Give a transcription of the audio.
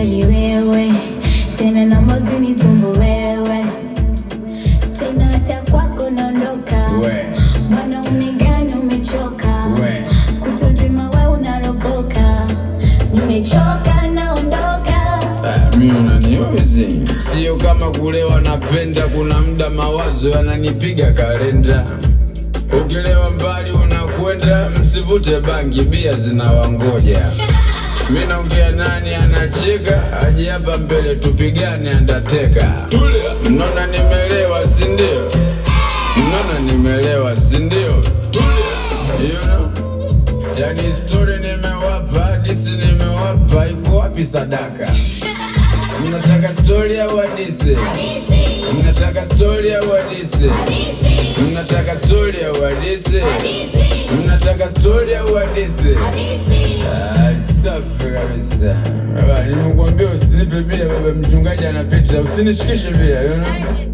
unijali wewe, tena na mozi nizungu wewe, tena hata kwako naondoka. Mwanaume gani umechoka, kutozima wewe unaroboka, nimechoka naondoka. Mimi unaniuzi, sio kama kulewa napenda, kuna muda mawazo yananipiga kalenda. Ukilewa mbali unakwenda, msivute bangi, bia zinawangoja. Mimi naongea nani anacheka, aje hapa mbele tupigane andateka. Mnaona nimelewa si ndio? Mnaona nimelewa si ndio? You know? Yani story nimewapa, disi nimewapa, iko wapi sadaka? Mnataka story au hadithi? Mnataka story au hadithi? Mnataka story au hadithi? Mnataka story au hadithi? Safi kabisa. Nimekuambia usinipe bia baba, mchungaji anapita, usinishikishe bia, you know?